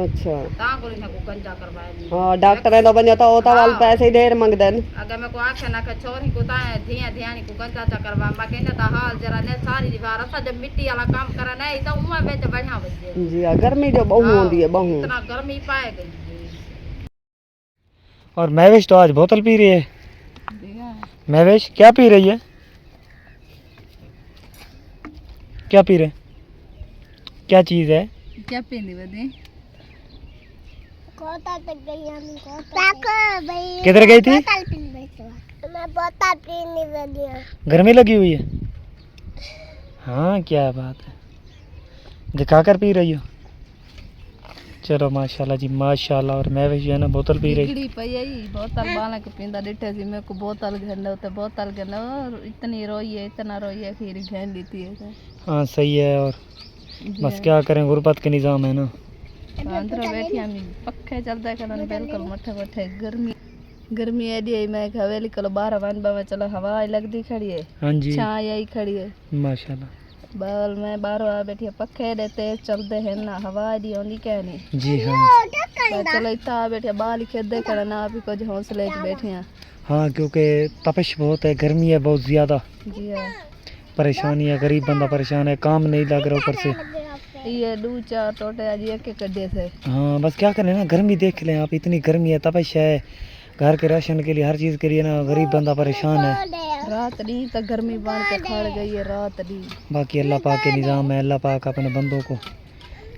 ਅੱਛਾ ਤਾਂ ਕੋਲ ਨਾ ਕੋ ਗੰਜਾ ਕਰਵਾਇਆ ਹਾਂ ਡਾਕਟਰ ਨੇ ਬੰਦੇ ਤਾਂ ਉਹ ਤਾਂ ਵਾਲ ਪੈਸੇ ਹੀ ਢੇਰ ਮੰਗਦੇ ਨੇ ਅਗਰ ਮੈਂ ਕੋ ਆਖਿਆ ਨਾ ਕਿ ਛੋਰੀ ਕੋ ਤਾਂ ਧਿਆਨੀ ਕੋ ਗੰਜਾ ਚਾ ਕਰਵਾ ਮੈਂ ਕਹਿੰਦਾ ਤਾਂ ਹਾਲ ਜਰਾ ਨੇ ਸਾਰੀ ਦੀਵਾਰ ਅਸਾਂ ਜਦ ਮਿੱਟੀ ਵਾਲਾ ਕੰਮ ਕਰਨਾ ਹੈ ਤਾਂ ਉਵੇਂ ਵਿੱਚ ਬੜੀਆਂ ਵੱਜੇ ਜੀ ਆ ਗਰਮੀ ਜੋ बहु होती है बहु इतना गर्मी पाए गई और महवेश तो आज बोतल पी रही है। महवेश क्या पी रही है? क्या पी रहे? क्या चीज़ है? क्या पीनी बदी कोता तक गई हम कोता भाई किधर गई थी? बोतल पी बैठा मैं बोतल पीने लगी गर्मी लगी हुई है। हाँ क्या बात है, दिखा कर पी रही हो। चलो माशाल्लाह जी माशाल्लाह। और मैं भी जो है ना बोतल पी रही बिगड़ी पई आई बोतल बाला के पींदा डिठे सी मेरे को बोतल घेनो ते बोतल घेनो इतनी रोई है इतना रोई है फिर घेन ली थी हाँ सही है। और बस क्या करें, गुर्बत के निज़ाम है ना। अंदर बैठी हम पक्के चलता करन बिल्कुल मठे मठे गर्मी गर्मी एडी है मैं हवेली कल 12 बनबा में चलो हवा लगदी खड़ी है हाँ जी छाई आई खड़ी है माशाल्लाह। बाल मैं बाहर आ बैठी पक्के देते चलते हैं ना हवा दी ओंदी कहनी जी हाँ चलो इतना आ बैठे बाल खेदे खड़े ना भी कुछ हौसले च बैठे हैं हाँ क्योंकि तपिश बहुत है, गर्मी है बहुत ज़्यादा, जी हाँ परेशानी है, गरीब बंदा परेशान है, काम नहीं लग रहा ऊपर से। ये 2-4 टोटे आज एक एक कड्डे थे हाँ बस क्या करें ना, गर्मी देख लें आप, इतनी गर्मी है, तपिश है, घर के राशन के लिए हर चीज़ के लिए ना गरीब बंदा परेशान है। रात दी तक गर्मी बांध के खड़ गई है रात दी बाकी अल्लाह पाक के निज़ाम है, अल्लाह पाक अपने बंदों को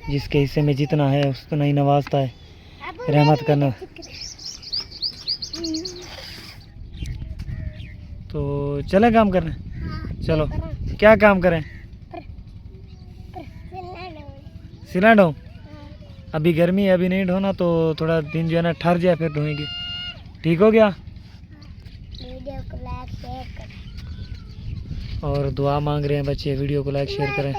जिसके हिस्से में जितना है उतना ही नवाजता है, रहमत करना। तो चलें काम करने, चलो क्या काम करें? सिला ढो, अभी गर्मी है अभी नहीं ढोना तो थोड़ा दिन जो है ना ठहर जाए फिर ढोएंगे, ठीक हो गया? वीडियो को लाइक शेयर करें और दुआ मांग रहे हैं बच्चे, वीडियो को लाइक शेयर करें।